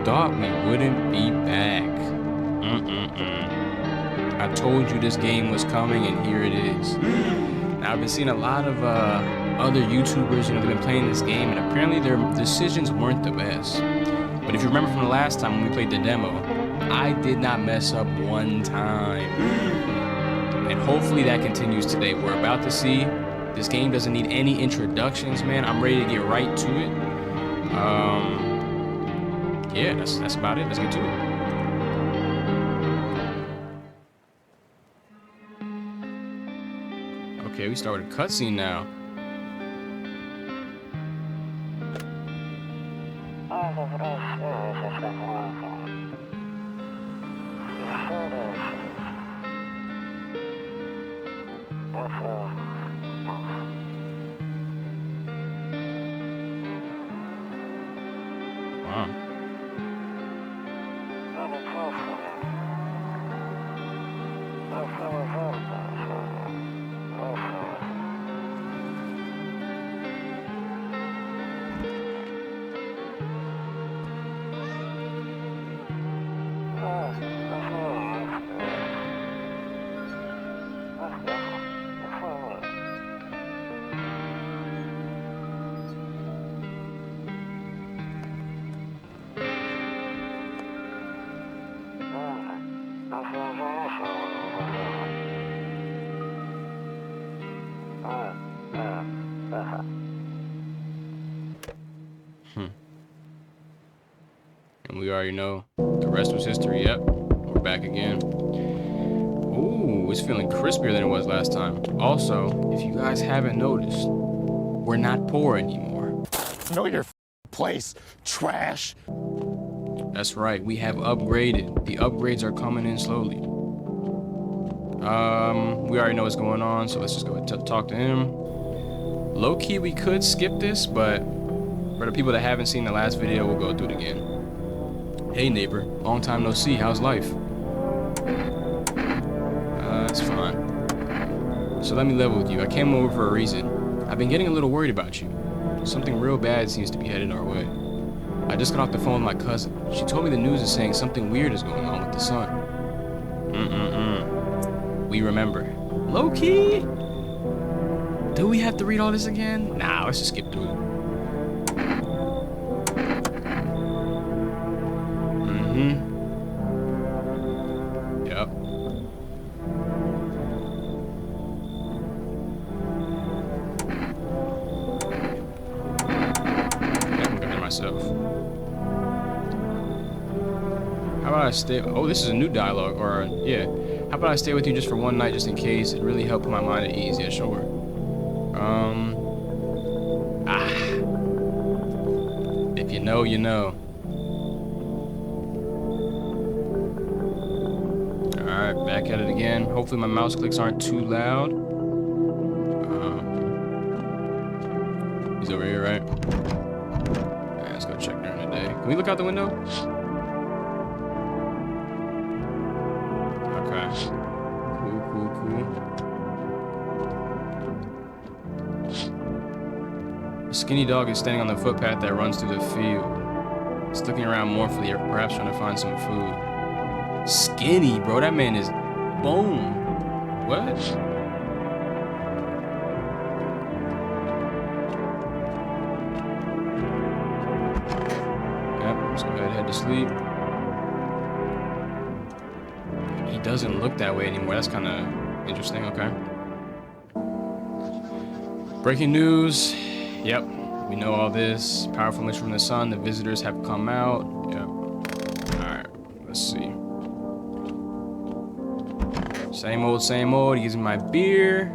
thought we wouldn't be back. I told you this game was coming, and here it is. Now, I've been seeing a lot of other YouTubers, they've been playing this game, and apparently their decisions weren't the best. But if you remember from the last time when we played the demo, I did not mess up one time. And hopefully that continues today. We're about to see. This game doesn't need any introductions, man. I'm ready to get right to it. Yeah, that's about it. Let's get to it. Okay, we start with a cutscene now. Wow. And we already know the rest was history. Yep, we're back again. Ooh, it's feeling crispier than it was last time. Also, if you guys haven't noticed, we're not poor anymore. Know your place, trash. That's right, we have upgraded. The upgrades are coming in slowly. We already know what's going on, so let's just go ahead and talk to him. Low-key, we could skip this, but for the people that haven't seen the last video, we'll go through it again. Hey neighbor, long time no see, how's life? It's fine. So let me level with you, I came over for a reason. I've been getting a little worried about you. Something real bad seems to be headed our way. I just got off the phone with my cousin. She told me the news is saying something weird is going on with the sun. We remember. Low-key? Do we have to read all this again? Nah, let's just skip through it. Yep. I'm gonna myself. How about I stay? Oh, this is a new dialogue, or yeah. How about I stay with you just for one night, just in case? It really helped put my mind at ease. Yeah, sure. If you know, you know. Alright, back at it again. Hopefully my mouse clicks aren't too loud. He's over here, right? Alright, let's go check during the day. Can we look out the window? Okay. Cool. A skinny dog is standing on the footpath that runs through the field. It's looking around mournfully, or perhaps trying to find some food. Skinny, bro. That man is boom. What? Yep, let's go ahead and head to sleep. He doesn't look that way anymore. That's kind of interesting. Okay. Breaking news. Yep, we know all this. Powerful image from the sun. The visitors have come out. Yep. Alright, let's see. Same old, same old. He gives me my beer.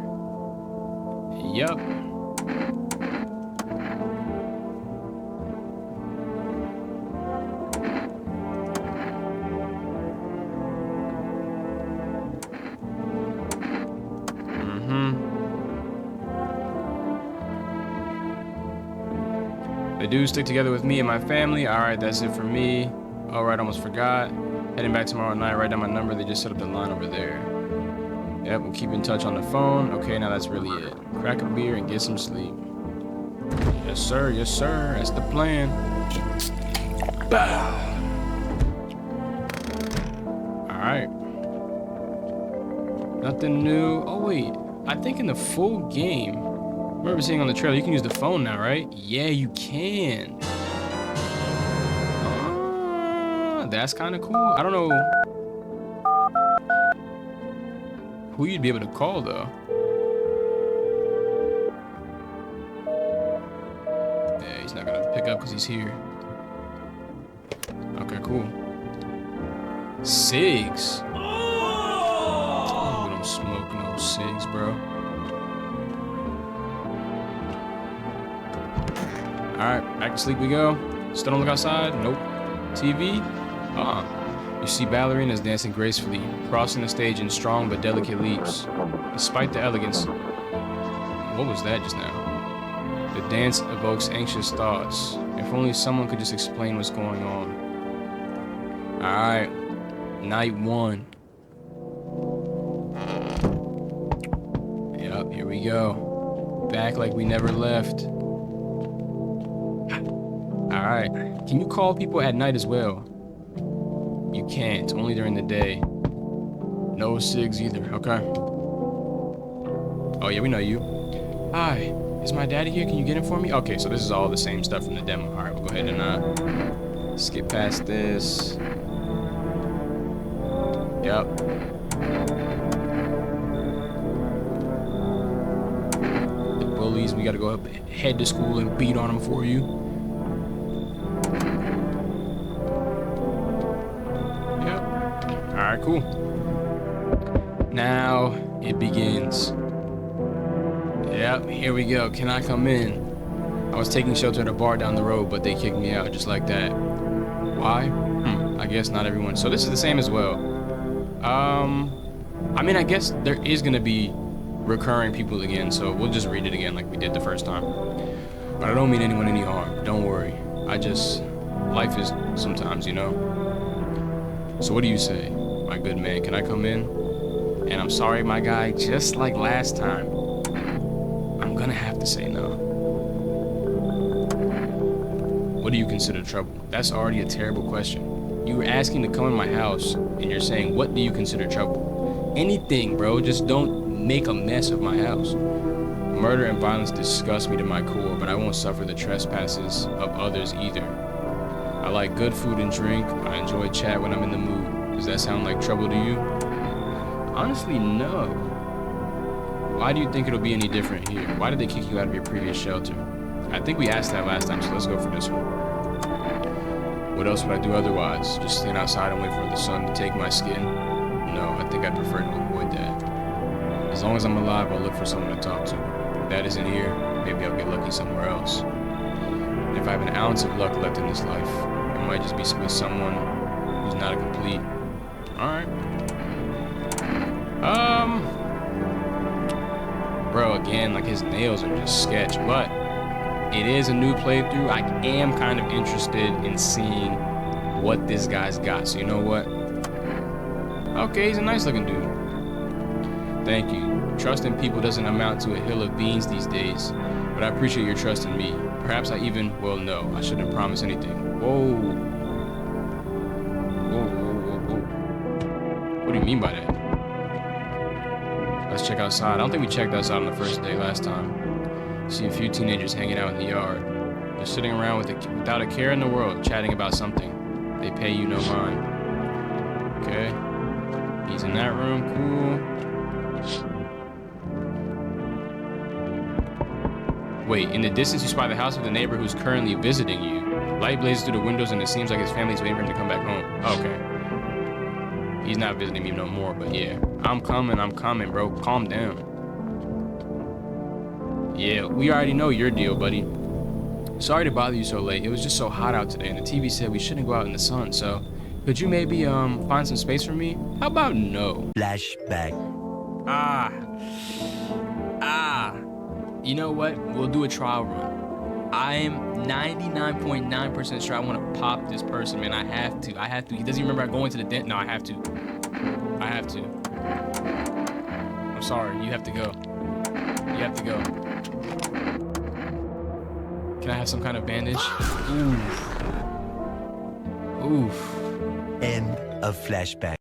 Yep. They do stick together with me and my family. Alright, that's it for me. Alright, almost forgot. Heading back tomorrow night, write down my number. They just set up the line over there. Yep, we'll keep in touch on the phone. Okay, now that's really it. Crack a beer and get some sleep. Yes, sir. Yes, sir. That's the plan. Bow. Alright. Nothing new. Oh, wait. I think in the full game, I remember seeing on the trailer, you can use the phone now, right? Yeah, you can. That's kind of cool. I don't know who you'd be able to call, though. Yeah, he's not going to pick up because he's here. Okay, cool. Cigs. Oh, we don't smoke no cigs, bro. Alright, back to sleep we go. Still don't look outside? Nope. TV? You see ballerinas dancing gracefully, crossing the stage in strong but delicate leaps. Despite the elegance... What was that just now? The dance evokes anxious thoughts. If only someone could just explain what's going on. Alright. Night 1. Yep, here we go. Back like we never left. Alright. Can you call people at night as well? You can't. Only during the day. No cigs either. Okay. Oh, yeah, we know you. Hi. Is my daddy here? Can you get him for me? Okay, so this is all the same stuff from the demo. Alright, we'll go ahead and skip past this. Yep. The bullies, we gotta go up, head to school and beat on them for you. Yep. Alright, cool. Now it begins. Yep, here we go. Can I come in? I was taking shelter at a bar down the road, but they kicked me out just like that. Why? I guess not everyone. So this is the same as well. I mean, I guess there is gonna be recurring people again, so we'll just read it again like we did the first time. But I don't mean anyone any harm. Don't worry. Life is sometimes, you know. So what do you say, my good man? Can I come in? And I'm sorry, my guy, just like last time, I'm gonna have to say no. What do you consider trouble? That's already a terrible question. You were asking to come in my house, and you're saying, what do you consider trouble? Anything, bro. Just don't make a mess of my house. Murder and violence disgust me to my core, but I won't suffer the trespasses of others either. I like good food and drink. I enjoy chat when I'm in the mood. Does that sound like trouble to you? Honestly, no. Why do you think it'll be any different here? Why did they kick you out of your previous shelter? I think we asked that last time, so let's go for this one. What else would I do otherwise? Just stand outside and wait for the sun to take my skin? No, I think I prefer to avoid that. As long as I'm alive, I'll look for someone to talk to. If that isn't here, maybe I'll get lucky somewhere else. And if I have an ounce of luck left in this life, it might just be with someone who's not a complete. Alright. Bro, again, like his nails are just sketch, but it is a new playthrough. I am kind of interested in seeing what this guy's got. So you know what? Okay, he's a nice looking dude. Thank you. Trust in people doesn't amount to a hill of beans these days, but I appreciate your trust in me. Perhaps I even, well, no, I shouldn't promise anything. Whoa. Whoa, whoa, whoa, whoa. What do you mean by that? Let's check outside. I don't think we checked outside on the first day last time. See a few teenagers hanging out in the yard. They're sitting around without a care in the world, chatting about something. They pay you no mind. Okay. He's in that room. Cool. Wait, in the distance you spy the house of the neighbor who's currently visiting you. Light blazes through the windows and it seems like his family's waiting for him to come back home. Okay. He's not visiting me no more, but yeah. I'm coming, bro. Calm down. Yeah, we already know your deal, buddy. Sorry to bother you so late. It was just so hot out today, and the TV said we shouldn't go out in the sun, so could you maybe find some space for me? How about no? Flashback. You know what? We'll do a trial run. I am 99.9% sure I want to pop this person, man. I have to. He doesn't even remember going to the dent. No, I have to. I'm sorry. You have to go. Can I have some kind of bandage? Oof. End of flashback.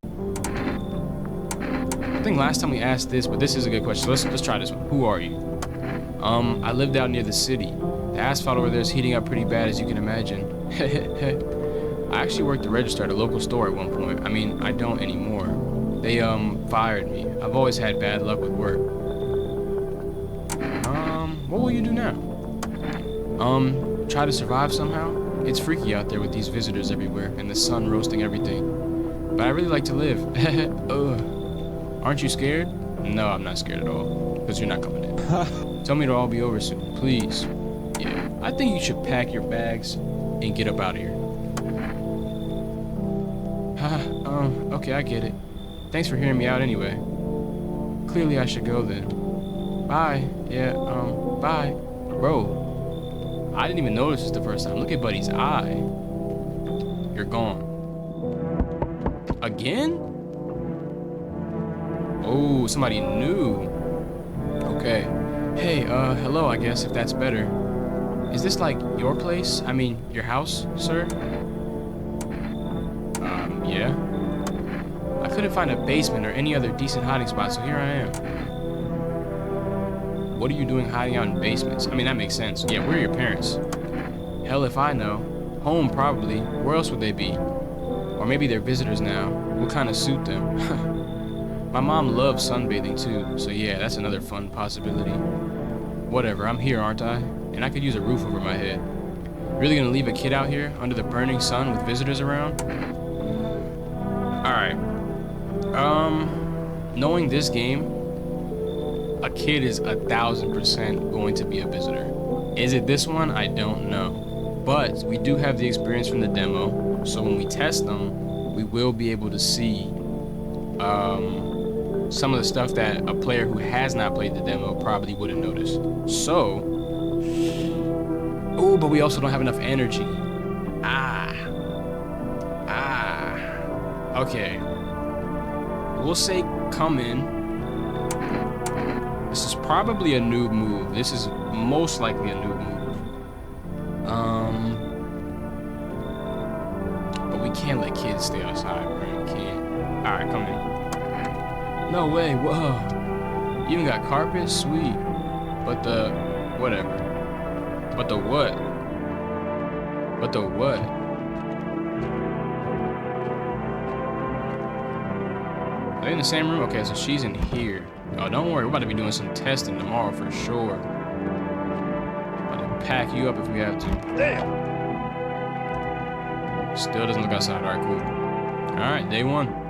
think last time we asked this, but this is a good question. So let's try this one. Who are you? I lived out near the city. The asphalt over there is heating up pretty bad, as you can imagine. I actually worked the register at a local store at one point. I mean, I don't anymore. They fired me. I've always had bad luck with work. What will you do now? Try to survive somehow. It's freaky out there with these visitors everywhere and the sun roasting everything. But I really like to live. Ugh. Aren't you scared? No, I'm not scared at all. Because you're not coming in. Tell me it'll all be over soon, please. Yeah, I think you should pack your bags and get up out of here. Okay, I get it. Thanks for hearing me out anyway. Clearly I should go then. Bye. Yeah, bye. Bro, I didn't even notice this the first time. Look at Buddy's eye. You're gone. Again? Oh, somebody new. Okay. Hey, hello, I guess, if that's better. Is this like your place? I mean, your house, sir? Yeah. I couldn't find a basement or any other decent hiding spot, so here I am. What are you doing hiding out in basements? I mean, that makes sense. Yeah, where are your parents? Hell if I know. Home, probably. Where else would they be? Or maybe they're visitors now. What kind of suit them? My mom loves sunbathing too, so yeah, that's another fun possibility. Whatever, I'm here, aren't I? And I could use a roof over my head. Really gonna leave a kid out here under the burning sun with visitors around? Alright. Knowing this game, a kid is 1,000% going to be a visitor. Is it this one? I don't know. But we do have the experience from the demo, so when we test them, we will be able to see some of the stuff that a player who has not played the demo probably wouldn't notice. So, oh, but we also don't have enough energy. Okay. We'll say come in. This is probably a noob move. This is most likely a noob move. But we can't let kids stay outside, right? We can't. Alright, come in. No way, whoa. You even got carpet? Sweet. But the... whatever. But the what? But the what? Are they in the same room? Okay, so she's in here. Oh, don't worry, we're about to be doing some testing tomorrow for sure. About to pack you up if we have to. Damn. Still doesn't look outside. Alright, cool. Alright, day one.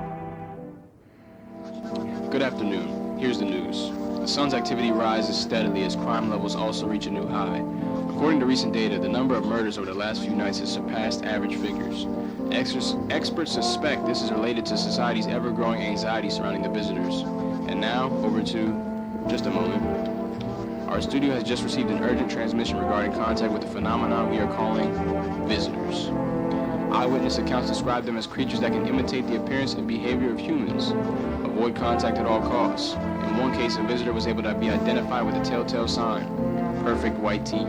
Good afternoon. Here's the news. The sun's activity rises steadily as crime levels also reach a new high. According to recent data, the number of murders over the last few nights has surpassed average figures. Experts suspect this is related to society's ever-growing anxiety surrounding the visitors. And now, over to just a moment. Our studio has just received an urgent transmission regarding contact with the phenomenon we are calling visitors. Eyewitness accounts describe them as creatures that can imitate the appearance and behavior of humans. Avoid contact at all costs. In one case, a visitor was able to be identified with a telltale sign: perfect white teeth.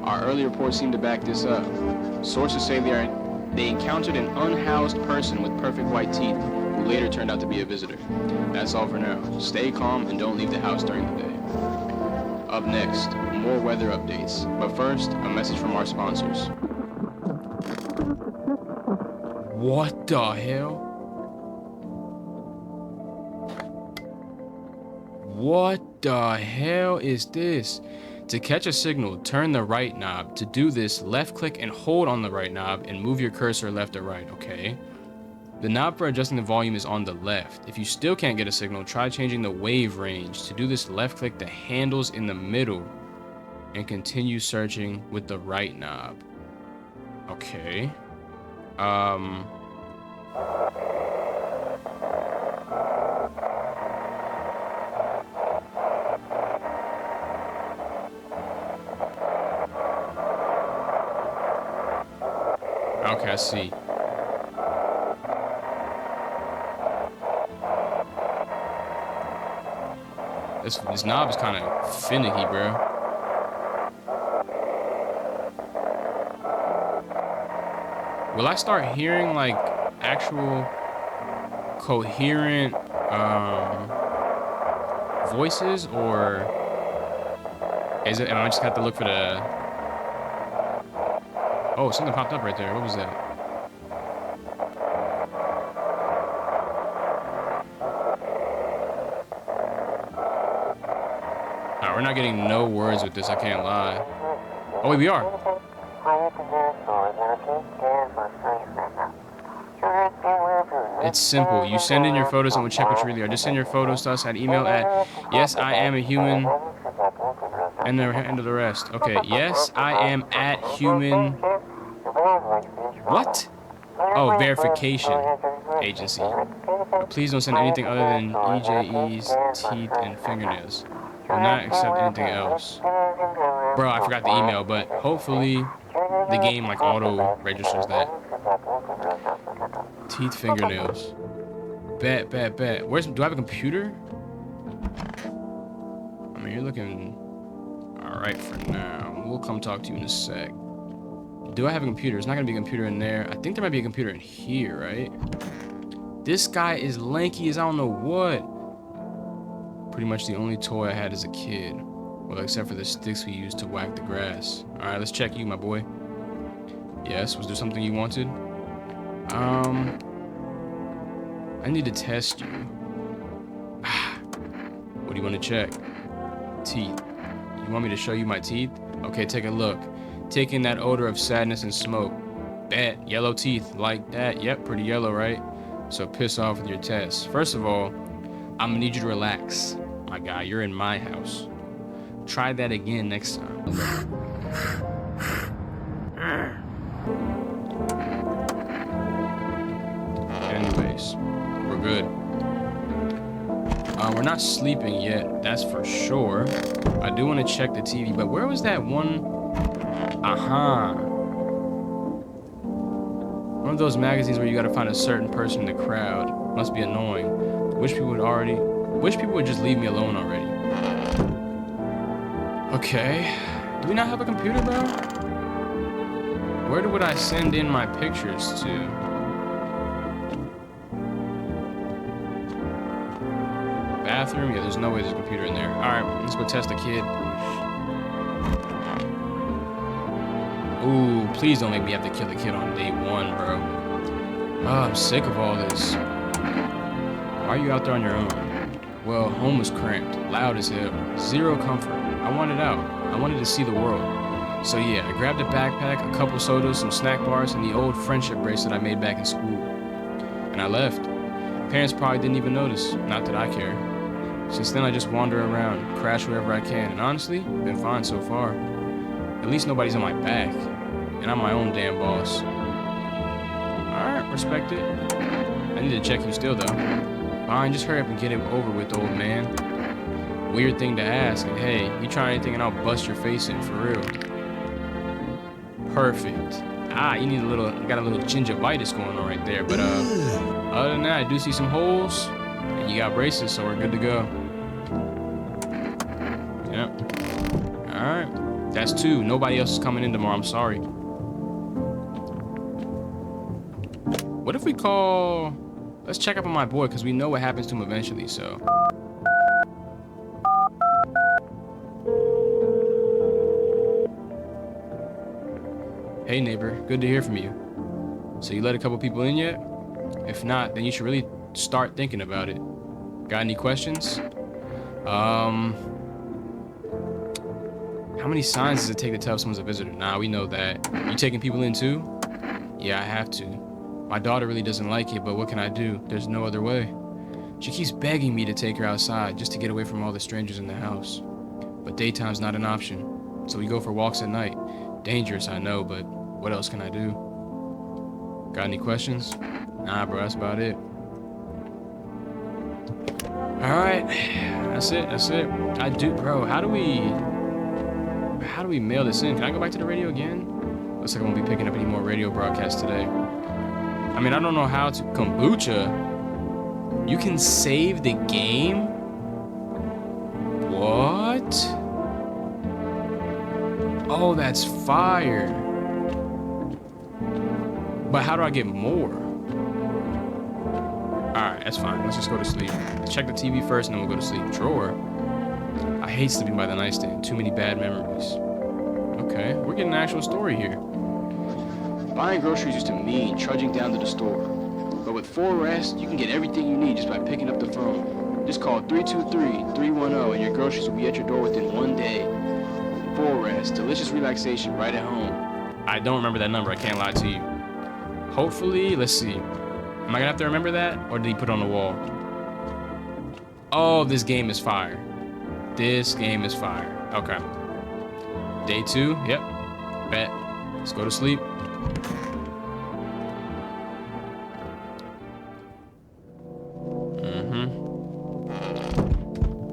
Our early reports seem to back this up. Sources say they encountered an unhoused person with perfect white teeth who later turned out to be a visitor. That's all for now. Stay calm and don't leave the house during the day. Up next, more weather updates. But first, a message from our sponsors. What the hell? What the hell is this? To catch a signal, turn the right knob. To do this, left click and hold on the right knob and move your cursor left or right, okay? The knob for adjusting the volume is on the left. If you still can't get a signal, try changing the wave range. To do this, left click the handles in the middle and continue searching with the right knob. Okay. Okay, I see. This knob is kind of finicky, bro. Will I start hearing like actual coherent Voices or is it? Am I just have to look for the? Oh, something popped up right there. What was that? Alright, we're not getting no words with this. I can't lie. Oh wait, we are. It's simple. You send in your photos and we'll check what you really are. Just send your photos to us at email at yesiamahuman and the end of the rest. Okay, yes, I am at human. What? Oh, verification agency. Please don't send anything other than EJE's teeth and fingernails. Will not accept anything else. Bro, I forgot the email, but hopefully the game like auto registers that. Teeth, fingernails. Bet. Do I have a computer? I mean, you're looking alright for now. We'll come talk to you in a sec. Do I have a computer? There's not gonna be a computer in there. I think there might be a computer in here, right? This guy is lanky as I don't know what. Pretty much the only toy I had as a kid. Well, except for the sticks we used to whack the grass. Alright, let's check you, my boy. Yes, was there something you wanted? I need to test you. What do you want to check? Teeth. You want me to show you my teeth? Okay, take a look. Taking that odor of sadness and smoke. Bet. Yellow teeth. Like that. Yep, pretty yellow, right? So piss off with your test. First of all, I'm gonna need you to relax. My guy, you're in my house. Try that again next time. Anyways, we're good. We're not sleeping yet, that's for sure. I do want to check the TV, but where was that one? Aha. One of those magazines where you gotta find a certain person in the crowd. Must be annoying. Wish people would just leave me alone already. Okay. Do we not have a computer, bro? Where would I send in my pictures to? Bathroom? Yeah, there's no way there's a computer in there. Alright, let's go test the kid. Ooh, please don't make me have to kill the kid on day one, bro. Oh, I'm sick of all this. Why are you out there on your own? Well, home was cramped, loud as hell, zero comfort. I wanted out. I wanted to see the world. So yeah, I grabbed a backpack, a couple sodas, some snack bars, and the old friendship bracelet I made back in school. And I left. Parents probably didn't even notice, not that I care. Since then I just wander around, crash wherever I can, and honestly, been fine so far. At least nobody's on my back, and I'm my own damn boss. Alright, respect it. I need to check you still though. Fine, just hurry up and get it over with, old man. Weird thing to ask, and hey, you try anything and I'll bust your face in, for real. Perfect. Ah, you got a little gingivitis going on right there, but other than that, I do see some holes, and you got braces, so we're good to go. Yep. Alright. That's 2. Nobody else is coming in tomorrow, I'm sorry. What if we call... Let's check up on my boy, because we know what happens to him eventually, so... Hey neighbor, good to hear from you. So you let a couple people in yet? If not, then you should really start thinking about it. Got any questions? How many signs does it take to tell if someone's a visitor? Nah, we know that. You taking people in too? Yeah, I have to. My daughter really doesn't like it, but what can I do? There's no other way. She keeps begging me to take her outside just to get away from all the strangers in the house. But daytime's not an option, so we go for walks at night. Dangerous, I know, but what else can I do? Got any questions? Nah, bro, that's about it. Alright, that's it. I do, bro, how do we mail this in? Can I go back to the radio again? Looks like I won't be picking up any more radio broadcasts today. I mean, I don't know how to... Kombucha? You can save the game? What? Oh, that's fire. But how do I get more? All Alright, that's fine. Let's just go to sleep. Check the TV first and then we'll go to sleep. Drawer? I hate sleeping by the nightstand. Too many bad memories. Okay, we're getting an actual story here. Buying groceries used to mean trudging down to the store. But with 4Rest, you can get everything you need just by picking up the phone. Just call 323-310 and your groceries will be at your door within 1 day. 4Rest, delicious relaxation right at home. I don't remember that number, I can't lie to you. Hopefully, let's see. Am I gonna have to remember that? Or did he put it on the wall? Oh, this game is fire. This game is fire. Okay. Day 2, yep. Bet. Let's go to sleep.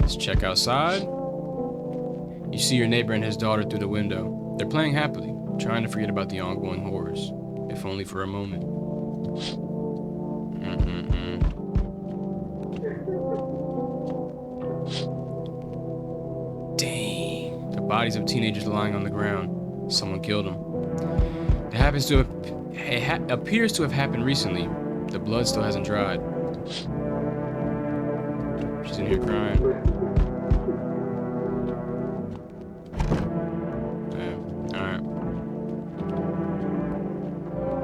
Let's check outside. You see your neighbor and his daughter through the window. They're playing happily, trying to forget about the ongoing horrors, if only for a moment. Dang. The bodies of teenagers lying on the ground. Someone killed them. It appears to have happened recently. The blood still hasn't dried. She's in here crying.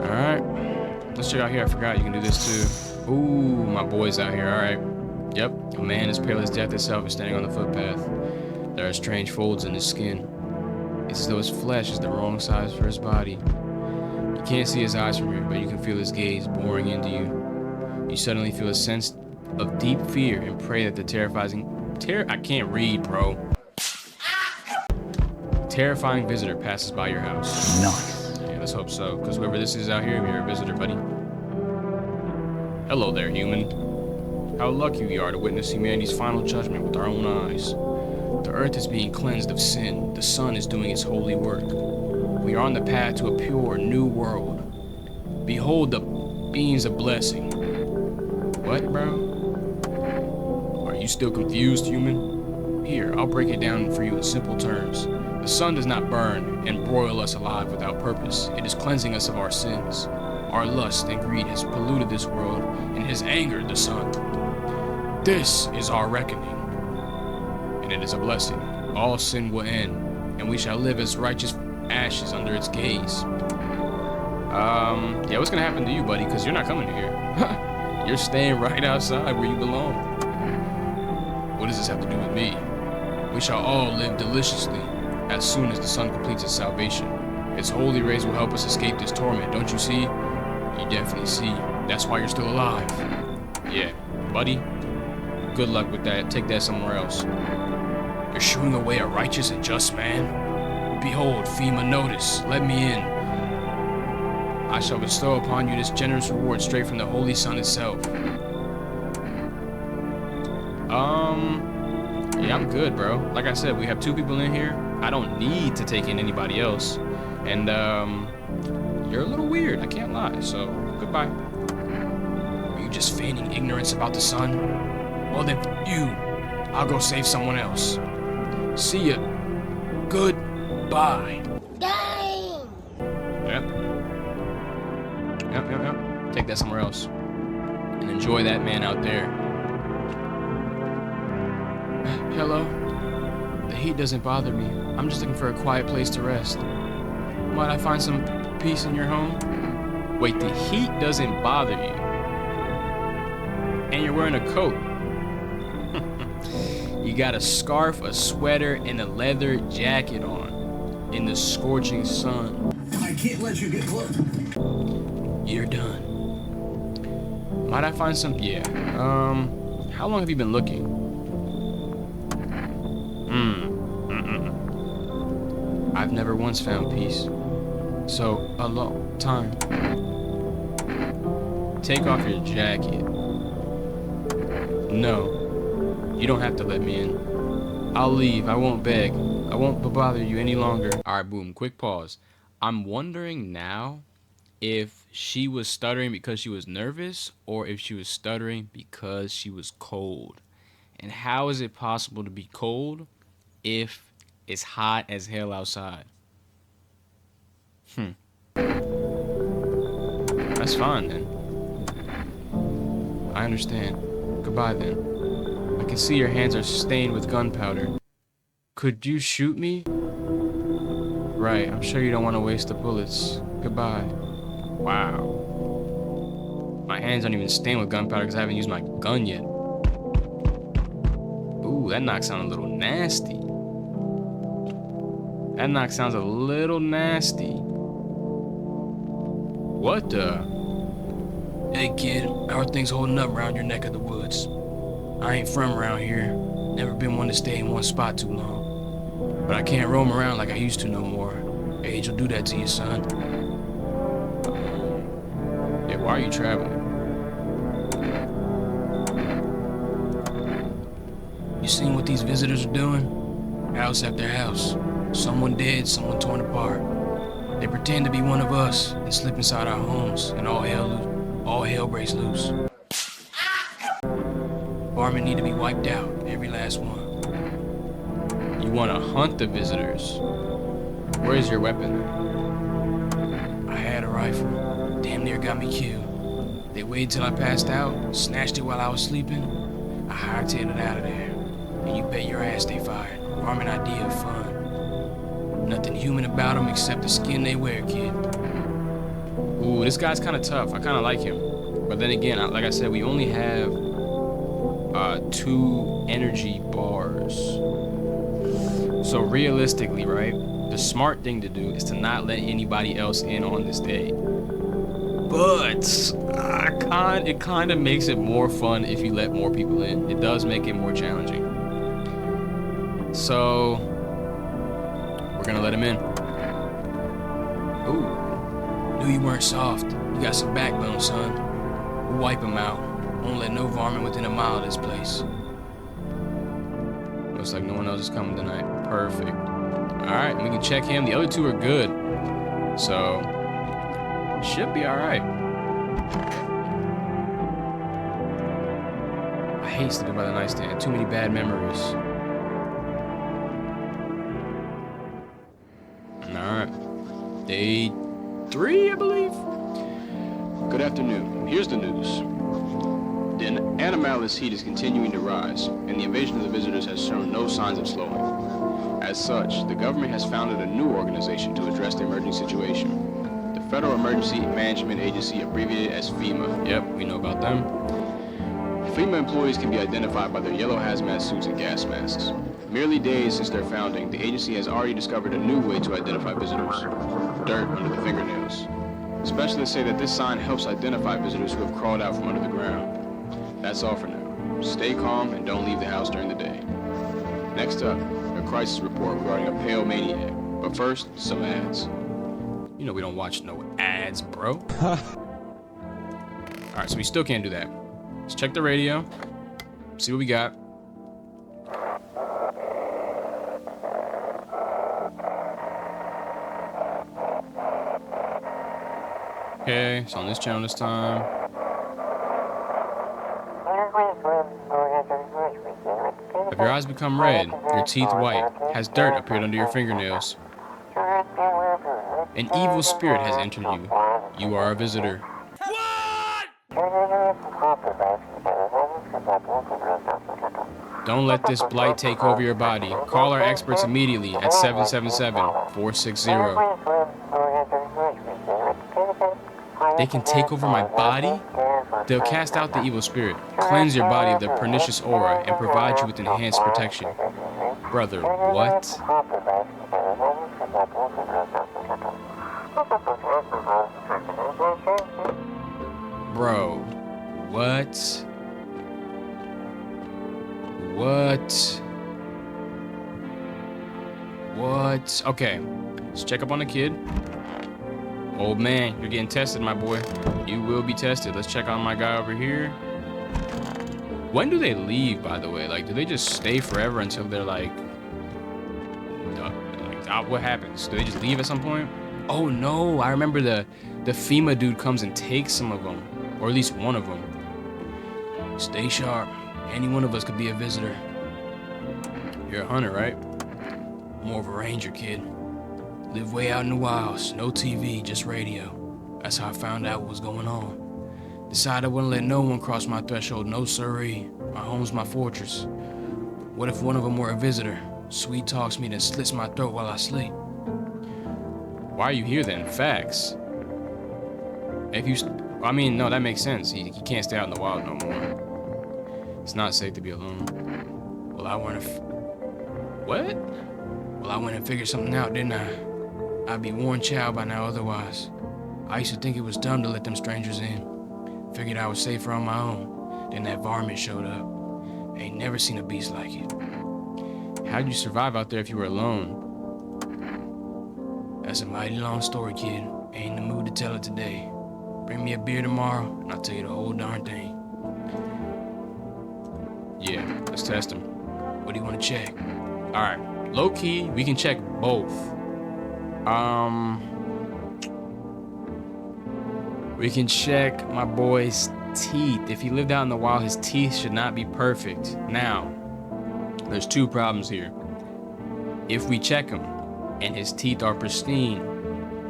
Alright. Let's check out here. I forgot you can do this too. Ooh, my boy's out here. Alright. Yep. A man as pale as death itself is standing on the footpath. There are strange folds in his skin. It's as though his flesh is the wrong size for his body. You can't see his eyes from here, but you can feel his gaze boring into you. You suddenly feel a sense of deep fear and pray that the I can't read, bro. Terrifying visitor passes by your house. Nice. Yeah, let's hope so, because whoever this is out here, you're a visitor, buddy. Hello there, human. How lucky we are to witness humanity's final judgment with our own eyes. The earth is being cleansed of sin. The sun is doing its holy work. We are on the path to a pure new world. Behold the beams of blessing. What, bro? Are you still confused, human? Here, I'll break it down for you in simple terms. The sun does not burn and broil us alive without purpose. It is cleansing us of our sins. Our lust and greed has polluted this world and has angered the sun. This is our reckoning. And it is a blessing. All sin will end, and we shall live as righteous ashes under its gaze. Yeah, what's gonna happen to you, buddy? Because you're not coming here. You're staying right outside where you belong. What does this have to do with me? We shall all live deliciously as soon as the sun completes its salvation. Its holy rays will help us escape this torment, don't you see? You definitely see. That's why you're still alive. Yeah, buddy. Good luck with that. Take that somewhere else. You're shooing away a righteous and just man? Behold, FEMA notice. Let me in. I shall bestow upon you this generous reward straight from the Holy Sun itself. Yeah, I'm good, bro. Like I said, we have 2 people in here. I don't need to take in anybody else. And, you're a little weird, I can't lie, so goodbye. Were you just feigning ignorance about the sun? Well then, I'll go save someone else. See ya. Goodbye. Dang! Yep. Take that somewhere else. And enjoy that man out there. Hello? The heat doesn't bother me. I'm just looking for a quiet place to rest. Might I find some peace in your home? Wait, the heat doesn't bother you. And you're wearing a coat. You got a scarf, a sweater, and a leather jacket on in the scorching sun. I can't let you get close. You're done. Might I find some? Yeah. How long have you been looking? I've never once found peace. So, a long time. Take off your jacket. No. You don't have to let me in. I'll leave. I won't beg. I won't bother you any longer. Alright, boom. Quick pause. I'm wondering now if she was stuttering because she was nervous or if she was stuttering because she was cold. And how is it possible to be cold if it's hot as hell outside? That's fine then. I understand. Goodbye then. I can see your hands are stained with gunpowder. Could you shoot me? Right, I'm sure you don't want to waste the bullets. Goodbye. Wow. My hands aren't even stained with gunpowder because I haven't used my gun yet. Ooh, that knock sounds a little nasty. That knock sounds a little nasty. What the? Hey kid, how are things holding up around your neck of the woods? I ain't from around here. Never been one to stay in one spot too long. But I can't roam around like I used to no more. Age will do that to you, son. Yeah, why are you traveling? You seen what these visitors are doing? House after house. Someone dead, someone torn apart. They pretend to be one of us and slip inside our homes, and all hell breaks loose. Varmint need to be wiped out, every last one. You want to hunt the visitors? Where's your weapon? I had a rifle. Damn near got me killed. They waited till I passed out, snatched it while I was sleeping. I hightailed it out of there. And you bet your ass they fired. Varmint idea of fun. Nothing human about them except the skin they wear, kid. Ooh, this guy's kind of tough. I kind of like him. But then again, like I said, we only have 2 energy bars. So realistically, right, the smart thing to do is to not let anybody else in on this day. But it kind of makes it more fun if you let more people in. It does make it more challenging. So we're gonna let him in. Ooh, knew you weren't soft. You got some backbone, son. We'll wipe him out. Won't let no varmint within a mile of this place. Looks like no one else is coming tonight. Perfect. All right, we can check him. The other 2 are good, so should be all right. I hate sleeping by the nightstand. Too many bad memories. All right, day 3, I believe. Good afternoon. Here's the news. The Animalis heat is continuing to rise, and the invasion of the visitors has shown no signs of slowing. As such, the government has founded a new organization to address the emerging situation. The Federal Emergency Management Agency, abbreviated as FEMA. Yep, we know about them. FEMA employees can be identified by their yellow hazmat suits and gas masks. Merely days since their founding, the agency has already discovered a new way to identify visitors: dirt under the fingernails. Specialists say that this sign helps identify visitors who have crawled out from under the ground. That's all for now. Stay calm and don't leave the house during the day. Next up, a crisis report regarding a pale maniac. But first, some ads. You know we don't watch no ads, bro. Alright, so we still can't do that. Let's check the radio. See what we got. Okay, it's on this channel this time. Have your eyes become red, your teeth white, has dirt appeared under your fingernails? An evil spirit has entered you. You are a visitor. What? Don't let this blight take over your body. Call our experts immediately at 777-460. They can take over my body? They'll cast out the evil spirit, cleanse your body of the pernicious aura, and provide you with enhanced protection. Brother, what? Bro, what? What? Okay, let's check up on the kid. Old man, you're getting tested, my boy. You will be tested. Let's check on my guy over here. When do they leave, by the way? Like, do they just stay forever until they're like what happens? Do they just leave at some point? Oh no, I remember the FEMA dude comes and takes some of them, or at least one of them. Stay sharp. Any one of us could be a visitor. You're a hunter, right? More of a ranger, kid. Live way out in the wilds. No TV, just radio. That's how I found out what was going on. Decided I wouldn't let no one cross my threshold, no siree. My home's my fortress. What if one of them were a visitor? Sweet talks me, then slits my throat while I sleep. Why are you here then? Facts. If you, I mean, no, that makes sense. He can't stay out in the wild no more. It's not safe to be alone. Well, I went what? Well, I went and figured something out, didn't I? I'd be worn child by now otherwise. I used to think it was dumb to let them strangers in. Figured I was safer on my own. Then that varmint showed up. Ain't never seen a beast like it. How'd you survive out there if you were alone? That's a mighty long story, kid. Ain't in the mood to tell it today. Bring me a beer tomorrow, and I'll tell you the whole darn thing. Yeah, let's test him. What do you want to check? Alright, low-key, we can check both. We can check my boy's teeth. If he lived out in the wild, his teeth should not be perfect. Now, there's two problems here. If we check him and his teeth are pristine,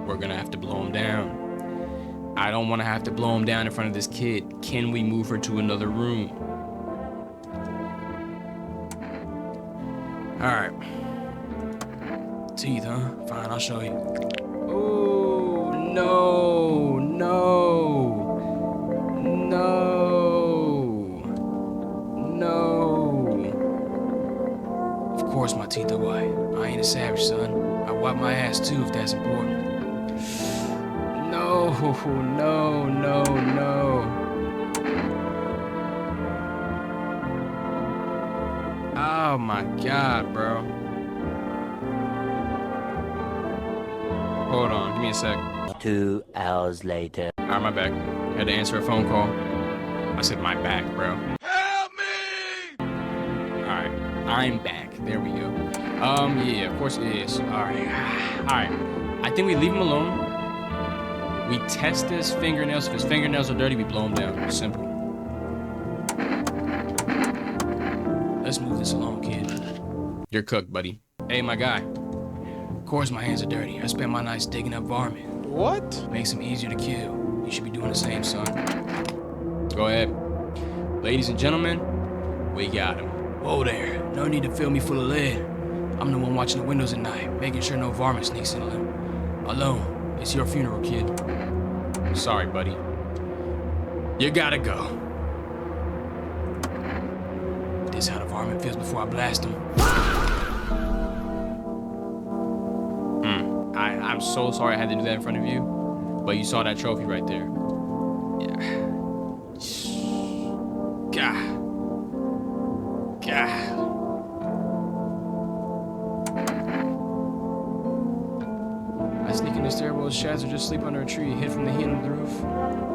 we're gonna have to blow him down. I don't want to have to blow him down in front of this kid. Can we move her to another room? Alright. Teeth, huh? Fine, I'll show you. Oh, no, no, no, no. Of course my teeth are white. I ain't a savage, son. I wipe my ass too if that's important. No, no, no, no. Oh my God, bro. Hold on, give me a sec. 2 hours later. Alright, my back. Had to answer a phone call. I said my back, bro. Help me! Alright, I'm back. There we go. Yeah, of course it is. Alright. Alright. I think we leave him alone. We test his fingernails. If his fingernails are dirty, we blow him down. Simple. Let's move this along, kid. You're cooked, buddy. Hey, my guy. Of course my hands are dirty. I spent my nights digging up varmint. What? Makes them easier to kill. You should be doing the same, son. Go ahead. Ladies and gentlemen, we got him. Whoa there. No need to fill me full of lead. I'm the one watching the windows at night, making sure no varmint sneaks into them. Alone. It's your funeral, kid. Sorry, buddy. You gotta go. This how the varmint feels before I blast him. I'm so sorry I had to do that in front of you, but you saw that trophy right there. Yeah. God. God. I sneak in the stairwell, Shaz, or just sleep under a tree, hid from the heat of the roof.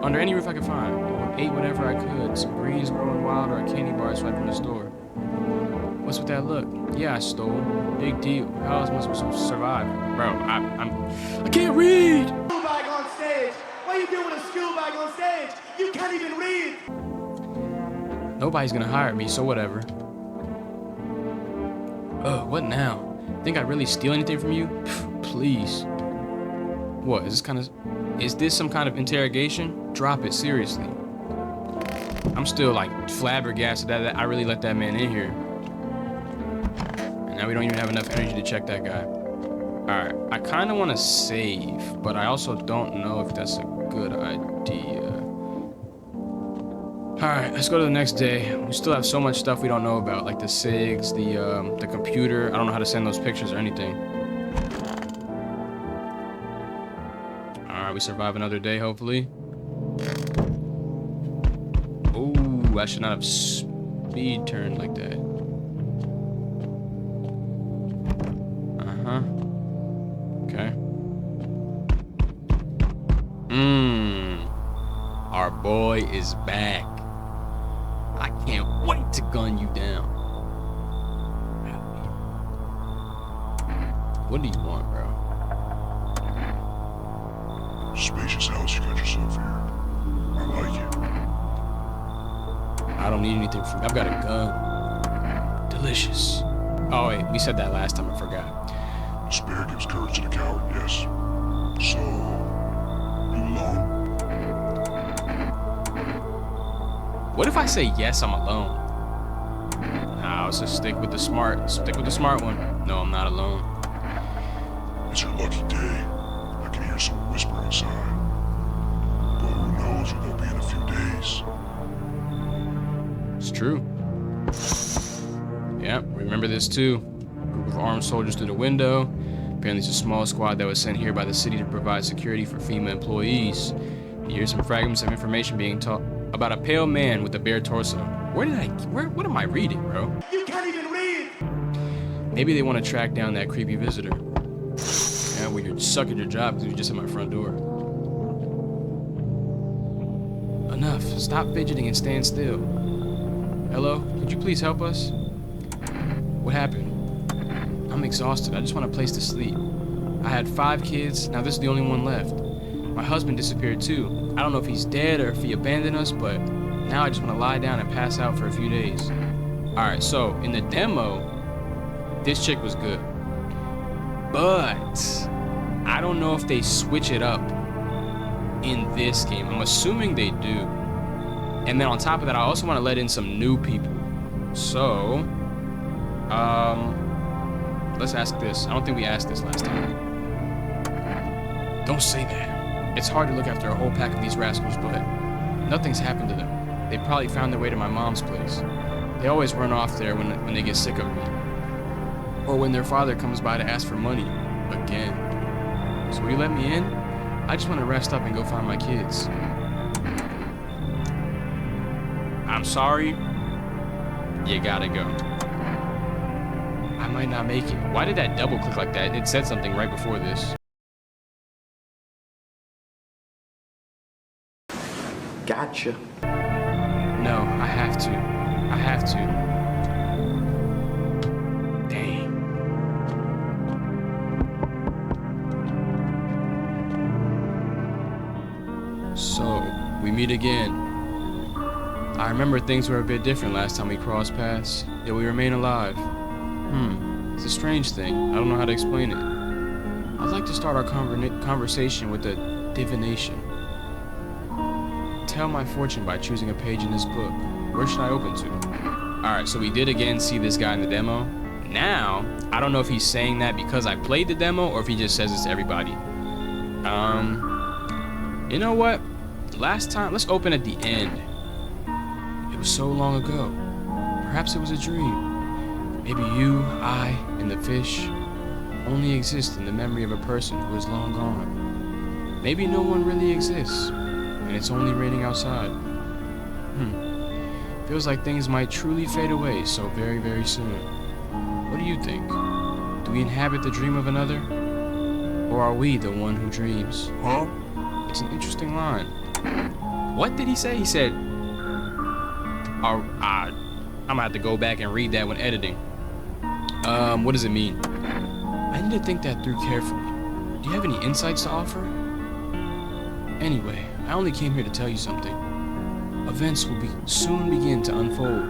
Under any roof I could find. Ate whatever I could. Some greens growing wild or a candy bar right from the store. What's with that look? Yeah, I stole. Big deal. How else must we survive? Bro, I can't read! School bag on stage. What are you doing with a school bag on stage? You can't even read. Nobody's gonna hire me, so whatever. What now? Think I'd really steal anything from you? Please. What, is this some kind of interrogation? Drop it, seriously. I'm still like flabbergasted that I really let that man in here. And now we don't even have enough energy to check that guy. Alright, I kind of want to save, but I also don't know if that's a good idea. Alright, let's go to the next day. We still have so much stuff we don't know about, like the SIGs, the computer. I don't know how to send those pictures or anything. Alright, we survive another day, hopefully. Ooh, I should not have speed turned like that. Uh-huh. Okay. Our boy is back. I can't wait to gun you down. What do you want, bro? Spacious house you got yourself here. I like it. I don't need anything from you. I've got a gun. Delicious. Oh, wait, we said that last time. I forgot. Despair gives courage to the coward, yes. So, you alone? What if I say yes, I'm alone? Nah, let's just stick with the smart one. No, I'm not alone. It's your lucky day. I can hear someone whisper inside. But who knows where they'll be in a few days. It's true. Yeah, remember this too. Group of armed soldiers through the window. Apparently it's a small squad that was sent here by the city to provide security for FEMA employees. Here's some fragments of information being taught about a pale man with a bare torso. What am I reading, bro? You can't even read! Maybe they want to track down that creepy visitor. Yeah, well, you're stuck at your job because you're just at my front door. Enough. Stop fidgeting and stand still. Hello? Could you please help us? What happened? I'm exhausted. I just want a place to sleep. I had 5 kids. Now this is the only one left. My husband disappeared too. I don't know if he's dead or if he abandoned us, but now I just want to lie down and pass out for a few days. Alright, so in the demo, this chick was good. But I don't know if they switch it up in this game. I'm assuming they do. And then on top of that, I also want to let in some new people. So, let's ask this. I don't think we asked this last time. Don't say that. It's hard to look after a whole pack of these rascals, but nothing's happened to them. They probably found their way to my mom's place. They always run off there when they get sick of me. Or when their father comes by to ask for money. Again. So will you let me in? I just want to rest up and go find my kids. I'm sorry. You gotta go. I might not make it. Why did that double click like that? It said something right before this. Gotcha. No, I have to. I have to. Dang. So, we meet again. I remember things were a bit different last time we crossed paths, yet we remain alive. It's a strange thing. I don't know how to explain it. I'd like to start our conversation with a divination. Tell my fortune by choosing a page in this book. Where should I open to? Alright, so we did again see this guy in the demo. Now, I don't know if he's saying that because I played the demo or if he just says this to everybody. You know what? Last time, let's open at the end. It was so long ago. Perhaps it was a dream. Maybe you, I, and the fish only exist in the memory of a person who is long gone. Maybe no one really exists, and it's only raining outside. Feels like things might truly fade away so very, very soon. What do you think? Do we inhabit the dream of another? Or are we the one who dreams? Huh? It's an interesting line. What did he say? He said, I'm gonna have to go back and read that when editing. What does it mean? I need to think that through carefully. Do you have any insights to offer? Anyway, I only came here to tell you something. Events will soon begin to unfold.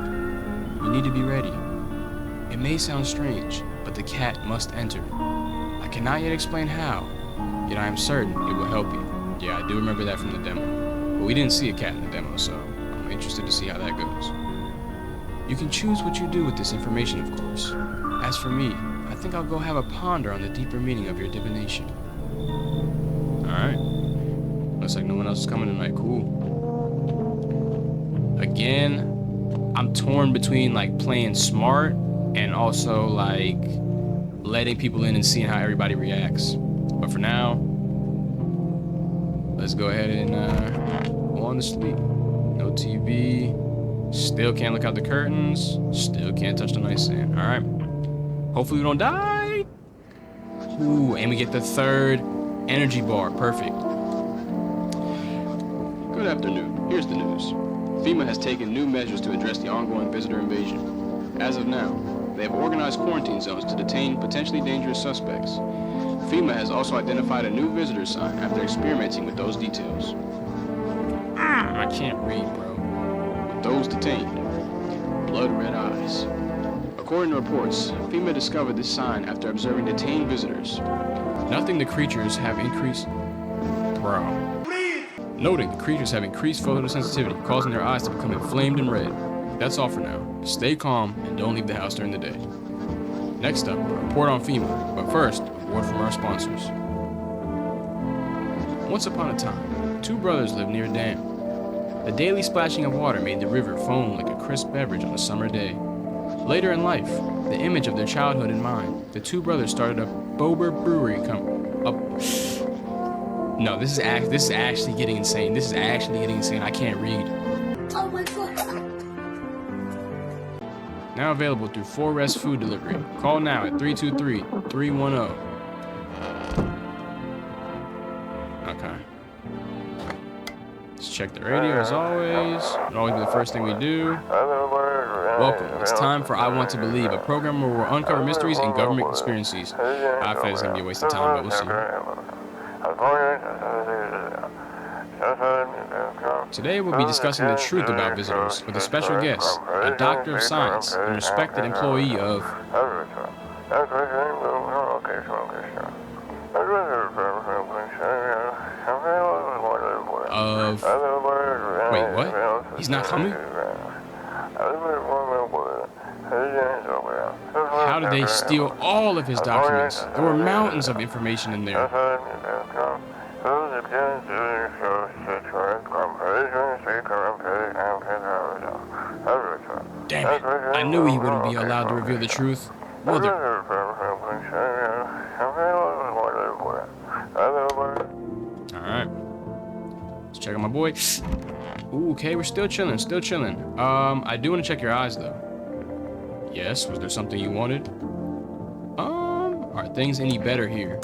You need to be ready. It may sound strange, but the cat must enter. I cannot yet explain how, yet I am certain it will help you. Yeah, I do remember that from the demo. But we didn't see a cat in the demo, so I'm interested to see how that goes. You can choose what you do with this information, of course. As for me, I think I'll go have a ponder on the deeper meaning of your divination. Alright. Looks like no one else is coming tonight. Cool. Again, I'm torn between like playing smart and also like letting people in and seeing how everybody reacts. But for now, let's go ahead and go on to sleep. No TV. Still can't look out the curtains. Still can't touch the nightstand. All right. Hopefully we don't die. Ooh, and we get the 3rd energy bar. Perfect. Good afternoon. Here's the news. FEMA has taken new measures to address the ongoing visitor invasion. As of now, they have organized quarantine zones to detain potentially dangerous suspects. FEMA has also identified a new visitor sign after experimenting with those details. I can't read, bro. With those detained, blood red eyes. According to reports, FEMA discovered this sign after observing detained visitors. Nothing the creatures have increased. Bro. Noting the creatures have increased photosensitivity, causing their eyes to become inflamed and red. That's all for now. Stay calm and don't leave the house during the day. Next up, a report on FEMA, but first, a word from our sponsors. Once upon a time, two brothers lived near a dam. The daily splashing of water made the river foam like a crisp beverage on a summer day. Later in life, the image of their childhood in mind, the two brothers started a Bober Brewery No, this is actually getting insane. This is actually getting insane. I can't read. Oh my god. Now available through 4Rest Food Delivery. Call now at 323-310. Okay. Let's check the radio as always. It'll always be the first thing we do. Welcome. It's time for I Want to Believe, a program where we'll uncover mysteries and government conspiracies. I feel it's going to be a waste of time, but we'll see. Today we'll be discussing the truth about visitors with a special guest, a doctor of science and respected employee of... Wait, what? He's not coming? How did they steal all of his documents? There were mountains of information in there. Damn it. I knew he wouldn't be allowed to reveal the truth. Alright. Let's check out my boy. Ooh, okay, we're still chilling, I do want to check your eyes, though. Yes, was there something you wanted? Are things any better here?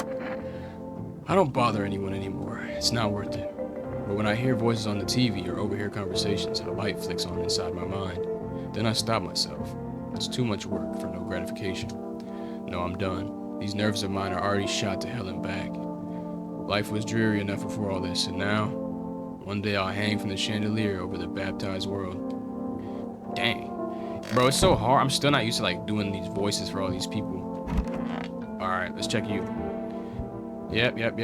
I don't bother anyone anymore. It's not worth it. But when I hear voices on the TV or overhear conversations, a light flicks on inside my mind. Then I stop myself. It's too much work for no gratification. No, I'm done. These nerves of mine are already shot to hell and back. Life was dreary enough before all this, and now, one day I'll hang from the chandelier over the baptized world. Dang. Bro, it's so hard. I'm still not used to like doing these voices for all these people. Alright, let's check you. Yep. Let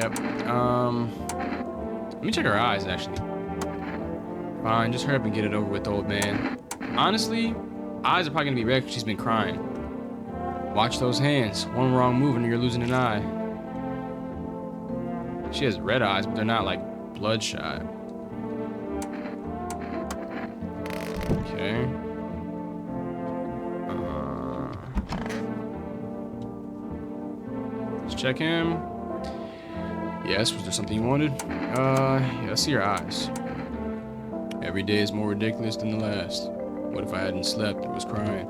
me check her eyes, actually. Fine, just hurry up and get it over with, old man. Honestly, eyes are probably gonna be red because she's been crying. Watch those hands. One wrong move and you're losing an eye. She has red eyes, but they're not like bloodshot. Okay. Let's check him. Yes, was there something you wanted? Yeah, I see your eyes. Every day is more ridiculous than the last. What if I hadn't slept or was crying?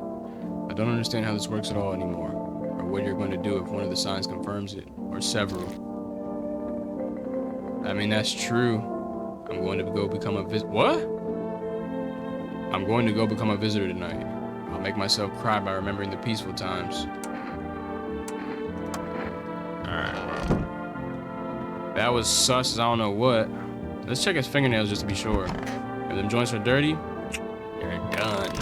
I don't understand how this works at all anymore, or what you're going to do if one of the signs confirms it, or several. I mean, that's true. I'm going to go become a What? I'm going to go become a visitor tonight. I'll make myself cry by remembering the peaceful times. Alright. That was sus as I don't know what. Let's check his fingernails just to be sure. If them joints are dirty, you're done.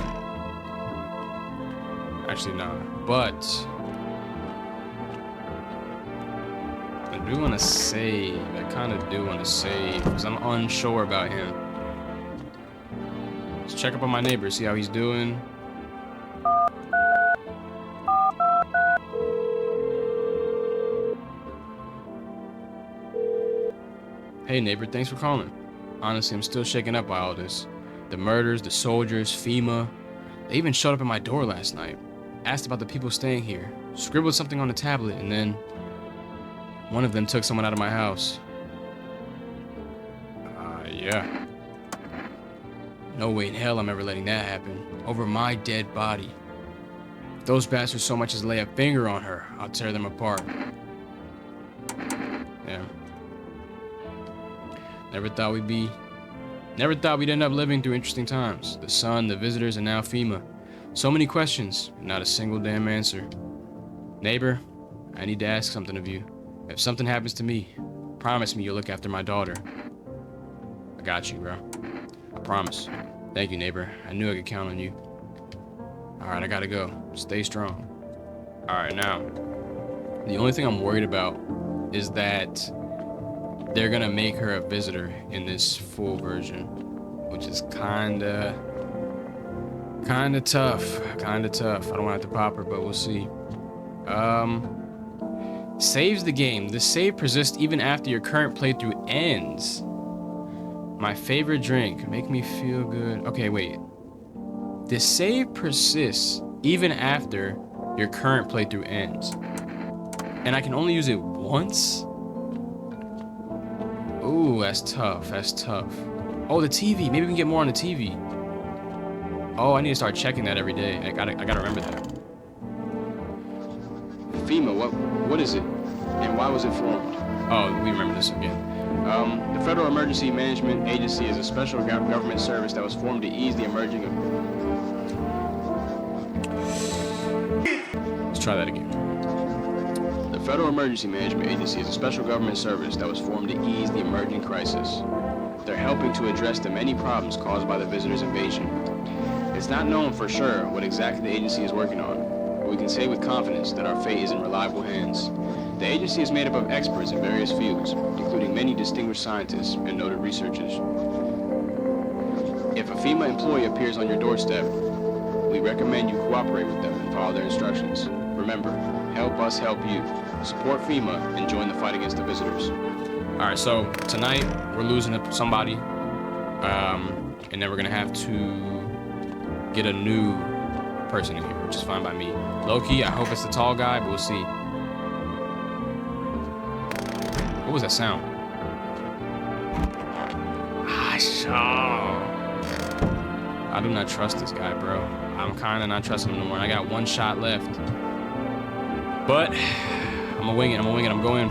Actually, nah. But I do want to save. I kind of do want to save because I'm unsure about him. Let's check up on my neighbor, see how he's doing. Hey neighbor, thanks for calling. Honestly, I'm still shaken up by all this. The murders, the soldiers, FEMA. They even showed up at my door last night. Asked about the people staying here. Scribbled something on the tablet, and then one of them took someone out of my house. Yeah. No way in hell I'm ever letting that happen. Over my dead body. If those bastards so much as lay a finger on her, I'll tear them apart. Yeah. Never thought we'd end up living through interesting times. The sun, the visitors, and now FEMA. So many questions, and not a single damn answer. Neighbor, I need to ask something of you. If something happens to me, promise me you'll look after my daughter. I got you, bro. I promise. Thank you, neighbor. I knew I could count on you. Alright, I gotta go. Stay strong. Alright, now, the only thing I'm worried about is that they're gonna make her a visitor in this full version, which is kinda tough. Kinda tough. I don't want to have to pop her, but we'll see. Saves the game. The save persists even after your current playthrough ends. My favorite drink. Make me feel good. Okay, wait. The save persists even after your current playthrough ends. And I can only use it once? Ooh, that's tough. That's tough. Oh, the TV. Maybe we can get more on the TV. Oh, I need to start checking that every day. I gotta remember that. FEMA, what is it? And why was it formed? Oh, we remember this again. The Federal Emergency Management Agency is a special government service that was formed to ease the emerging of... Let's try that again. The Federal Emergency Management Agency is a special government service that was formed to ease the emerging crisis. They're helping to address the many problems caused by the visitors' invasion. It's not known for sure what exactly the agency is working on, but we can say with confidence that our fate is in reliable hands. The agency is made up of experts in various fields, including many distinguished scientists and noted researchers. If a FEMA employee appears on your doorstep, we recommend you cooperate with them and follow their instructions. Remember, help us help you. Support FEMA and join the fight against the visitors. All right, so tonight we're losing to somebody, and then we're gonna have to get a new person in here, which is fine by me. Low-key, I hope it's the tall guy, but we'll see. What was that sound? I do not trust this guy, bro. I'm kind of not trusting him no more. I got one shot left. But I'm gonna wing it. I'm going.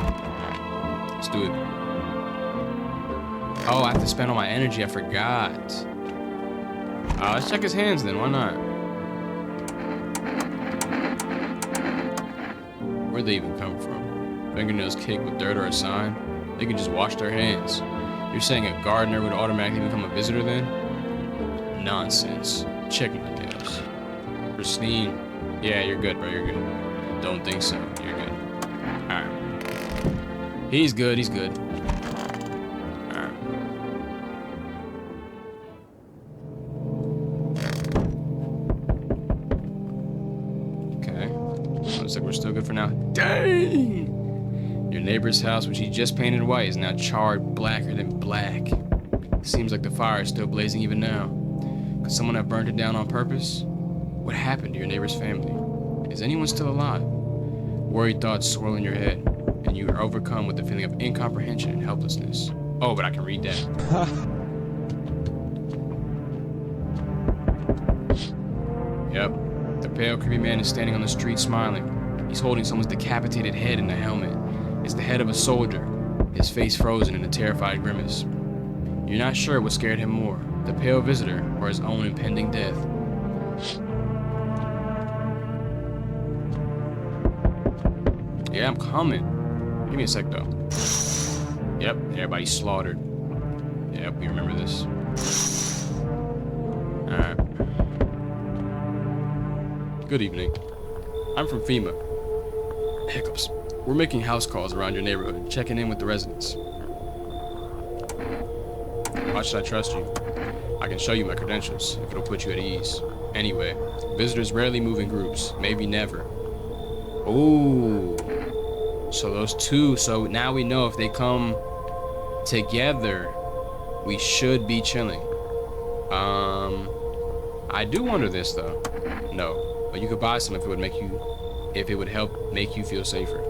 Let's do it. Oh, I have to spend all my energy. I forgot. Let's check his hands then. Why not? Where'd they even come from? Fingernails caked with dirt or a sign? They can just wash their hands. You're saying a gardener would automatically become a visitor then? Nonsense. Check my nails. Pristine. Yeah, you're good, bro. You're good. Don't think so. You're good. Alright. He's good. Alright. Okay. Looks like we're still good for now. Dang! Your neighbor's house, which he just painted white, is now charred blacker than black. Seems like the fire is still blazing even now. Could someone have burned it down on purpose? What happened to your neighbor's family? Is anyone still alive? Worried thoughts swirl in your head, and you are overcome with the feeling of incomprehension and helplessness. Oh, but I can read that. Yep. The pale, creepy man is standing on the street smiling. He's holding someone's decapitated head in a helmet. It's the head of a soldier, his face frozen in a terrified grimace. You're not sure what scared him more, the pale visitor or his own impending death. Yeah, I'm coming. Give me a sec, though. Yep, everybody's slaughtered. Yep, we remember this. Alright. Good evening. I'm from FEMA. Hiccups. We're making house calls around your neighborhood, checking in with the residents. Why should I trust you? I can show you my credentials, if it'll put you at ease. Anyway, visitors rarely move in groups, maybe never. Ooh. So those two, so now we know if they come together, we should be chilling. I do wonder this though. No, but you could buy some if it would help make you feel safer.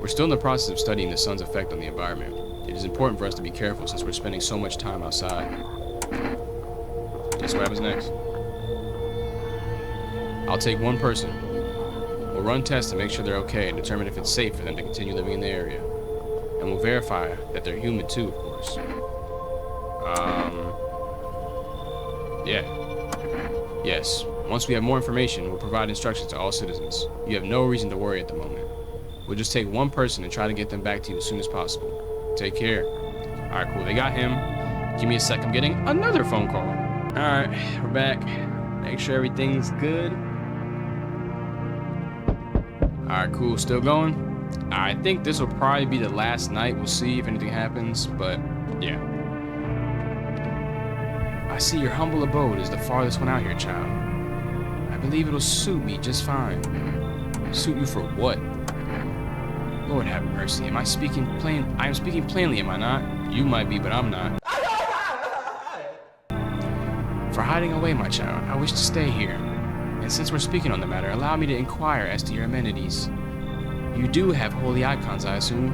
We're still in the process of studying the sun's effect on the environment. It is important for us to be careful since we're spending so much time outside. Guess what happens next? I'll take one person. We'll run tests to make sure they're okay and determine if it's safe for them to continue living in the area. And we'll verify that they're human too, of course. Yeah. Yes. Once we have more information, we'll provide instructions to all citizens. You have no reason to worry at the moment. We'll just take one person and try to get them back to you as soon as possible. Take care. Alright, cool. They got him. Give me a sec. I'm getting another phone call. Alright, we're back. Make sure everything's good. Alright, cool. Still going? I think this will probably be the last night. We'll see if anything happens, but yeah. I see your humble abode is the farthest one out here, child. I believe it'll suit me just fine. Suit you for what? Lord have mercy. Am I speaking plain? I am speaking plainly, am I not? You might be, but I'm not. For hiding away, my child, I wish to stay here. And since we're speaking on the matter, allow me to inquire as to your amenities. You do have holy icons, I assume.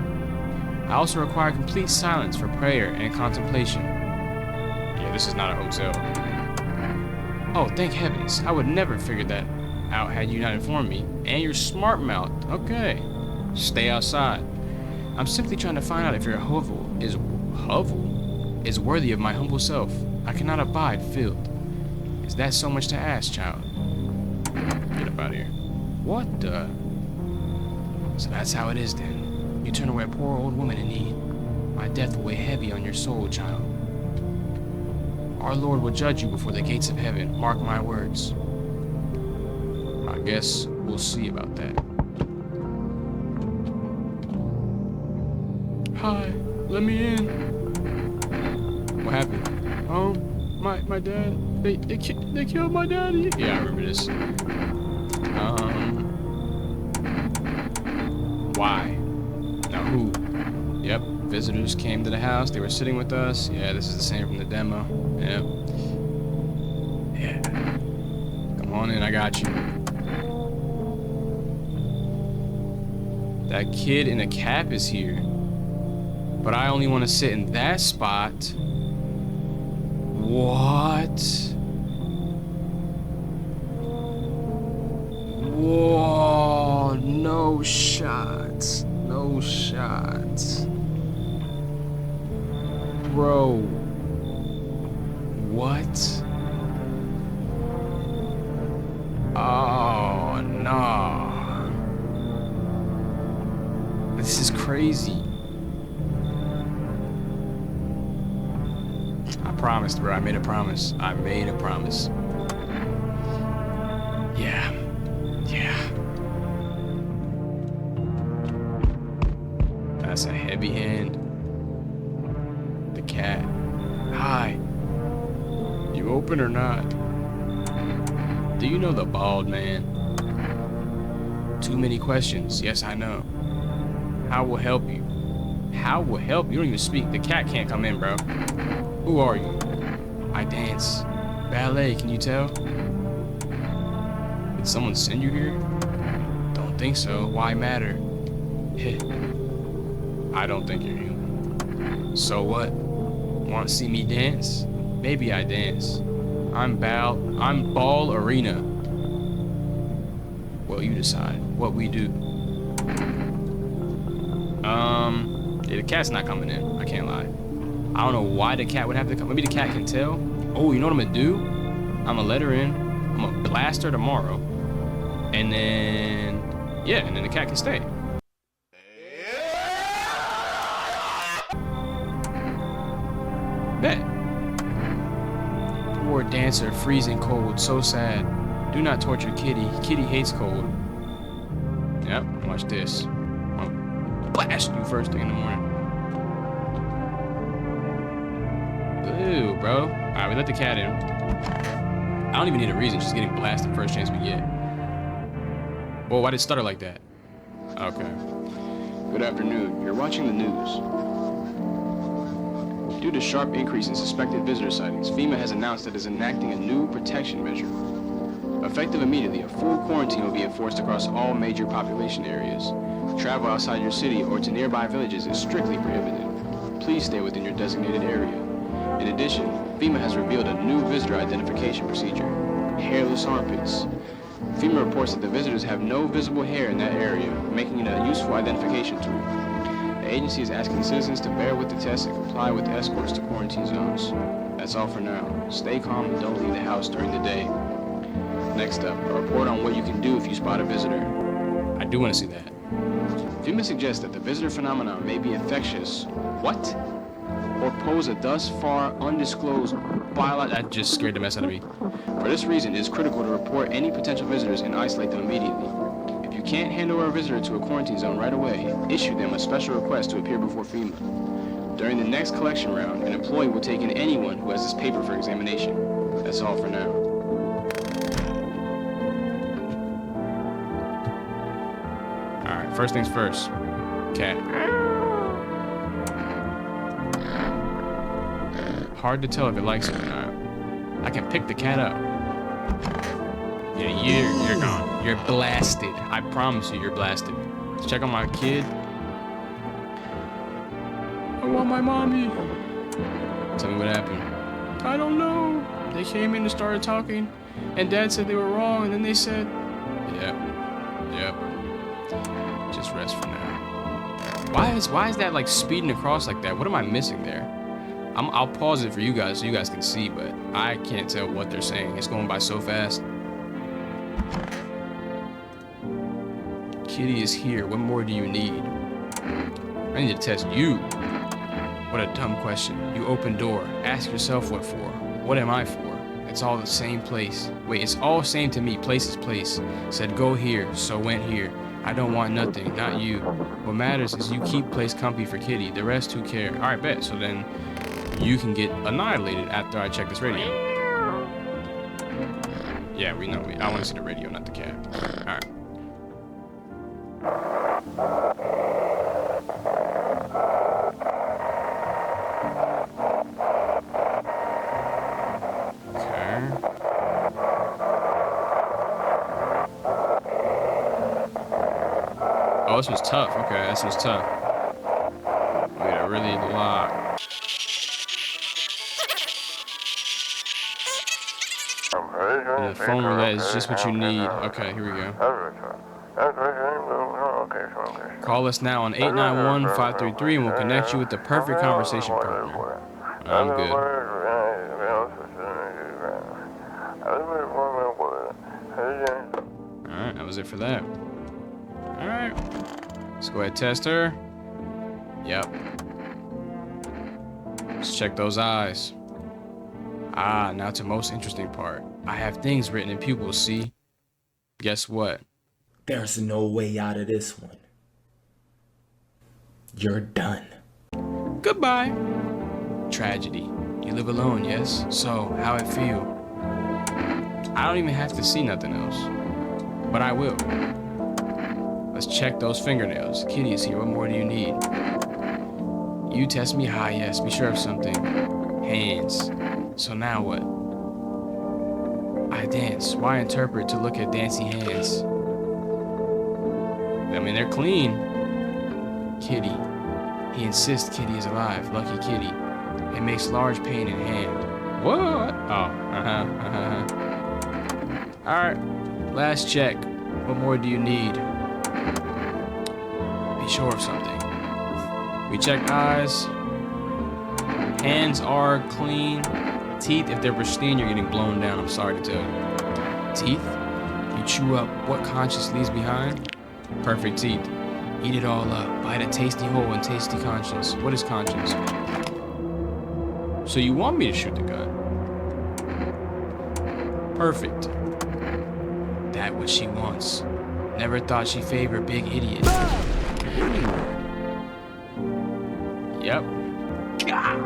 I also require complete silence for prayer and contemplation. Yeah, this is not a hotel. Oh, thank heavens. I would never figure that out had you not informed me. And you're smart mouthed. Okay. Stay outside. I'm simply trying to find out if your hovel is worthy of my humble self. I cannot abide filth. Is that so much to ask, child? Get up out of here. What the? So that's how it is then. You turn away a poor old woman in need. My death will weigh heavy on your soul, child. Our Lord will judge you before the gates of heaven. Mark my words. I guess we'll see about that. Hi, let me in. What happened? My dad, they killed my daddy. Yeah, I remember this. Why? Now who? Yep, visitors came to the house. They were sitting with us. Yeah, this is the same from the demo. Yep. Yeah. Come on in, I got you. That kid in a cap is here. But I only want to sit in that spot. What? Whoa, no shots. No shots. Bro. What? Oh, no. This is crazy. I promised, bro. I made a promise. I made a promise. Yeah. Yeah. That's a heavy hand. The cat. Hi. You open or not? Do you know the bald man? Too many questions. Yes, I know. How will help you? How will help you? You don't even speak. The cat can't come in, bro. Who are you? I dance. Ballet, can you tell? Did someone send you here? Don't think so. Why matter? I don't think you're human. So what? Want to see me dance? Maybe I dance. I'm Ball Arena. Well, you decide what we do. Yeah, the cat's not coming in. I can't lie. I don't know why the cat would have to come. Maybe the cat can tell. Oh, you know what I'm gonna do? I'm gonna let her in. I'm gonna blast her tomorrow. And then, yeah, and then the cat can stay. Bet. Poor dancer, freezing cold, so sad. Do not torture Kitty. Kitty hates cold. Yep, watch this. Blast you first thing in the morning. Ew, bro. Alright, we let the cat in. I don't even need a reason, just getting blasted first chance we get. Whoa, why did it stutter like that? Okay. Good afternoon. You're watching the news. Due to sharp increase in suspected visitor sightings, FEMA has announced that it is enacting a new protection measure. Effective immediately, a full quarantine will be enforced across all major population areas. Travel outside your city or to nearby villages is strictly prohibited. Please stay within your designated area. In addition, FEMA has revealed a new visitor identification procedure, hairless armpits. FEMA reports that the visitors have no visible hair in that area, making it a useful identification tool. The agency is asking citizens to bear with the test and comply with escorts to quarantine zones. That's all for now. Stay calm and don't leave the house during the day. Next up, a report on what you can do if you spot a visitor. I do want to see that. FEMA suggests that the visitor phenomenon may be infectious. What? Or pose a thus far undisclosed biological... That just scared the mess out of me. For this reason, it is critical to report any potential visitors and isolate them immediately. If you you can't hand over a visitor to a quarantine zone right away, issue them a special request to appear before FEMA. During the next collection round, an employee will take in anyone who has this paper for examination. That's all for now. Alright, first things first. Cat. Hard to tell if it likes it or not. I can pick the cat up. Yeah, you're gone. You're blasted. I promise you, you're blasted. Let's check on my kid. I want my mommy. Tell me what happened. I don't know. They came in and started talking, and Dad said they were wrong, and then they said, yep. Just rest for now. Why is that like speeding across like that? What am I missing there? I'll pause it for you guys so you guys can see, but I can't tell what they're saying. It's going by so fast. Kitty is here. What more do you need? I need to test you. What a dumb question. You open door. Ask yourself what for. What am I for? It's all the same place. Wait, it's all same to me. Place is place. Said go here, so went here. I don't want nothing, not you. What matters is you keep place comfy for Kitty. The rest, who care? Alright, bet. So then you can get annihilated after I check this radio. Yeah, we know. I want to see the radio, not the cat. Alright. Oh, this was tough. Okay, this was tough. We gotta really lock. The phone roulette is just what you need. Okay, here we go. Call us now on 891-533 and we'll connect you with the perfect conversation partner. I'm good. Alright, that was it for that. Alright. Let's go ahead and test her. Yep. Let's check those eyes. Ah, now to the most interesting part. I have things written in pupils, see? Guess what? There's no way out of this one. You're done. Goodbye. Tragedy. You live alone, yes? So, how it feel? I don't even have to see nothing else. But I will. Let's check those fingernails. Kitty is here. What more do you need? You test me high, yes. Be sure of something. Hands. So now what? I dance. Why interpret to look at dancing hands? I mean, they're clean. Kitty. He insists Kitty is alive. Lucky Kitty. It makes large pain in hand. What? Oh, Alright. Last check. What more do you need? Be sure of something. We check eyes. Hands are clean. Teeth, if they're pristine, you're getting blown down. I'm sorry to tell you. Teeth? You chew up what conscience leaves behind? Perfect teeth. Eat it all up. Bite a tasty hole and tasty conscience. What is conscience? So you want me to shoot the gun? Perfect. That what she wants. Never thought she favored big idiot. Yep. Gah!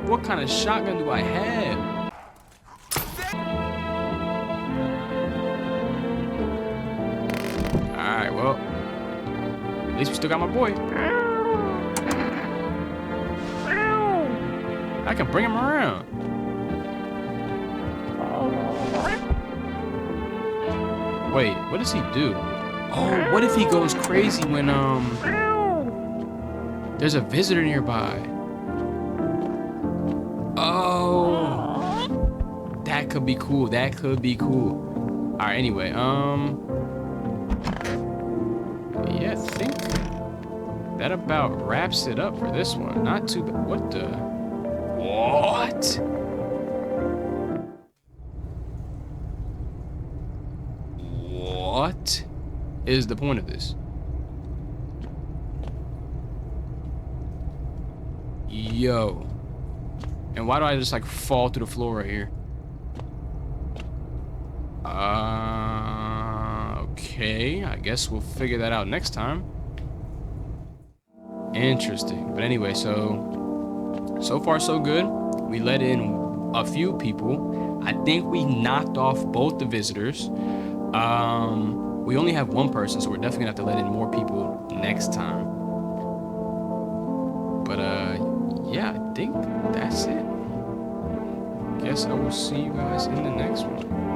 What kind of shotgun do I have? Alright, well. At least we still got my boy. I can bring him around. Wait, what does he do? Oh, what if he goes crazy when, there's a visitor nearby? Oh, that could be cool. That could be cool. All right. Anyway, yeah, I think that about wraps it up for this one. Not too bad. What the? What? What is the point of this? Yo. And why do I just like fall through the floor right here? Okay. Okay, I guess we'll figure that out next time. Interesting. But anyway, so far so good. We let in a few people. I think we knocked off both the visitors. We only have one person, so we're definitely gonna have to let in more people next time. But yeah, I think that's it. Guess I will see you guys in the next one.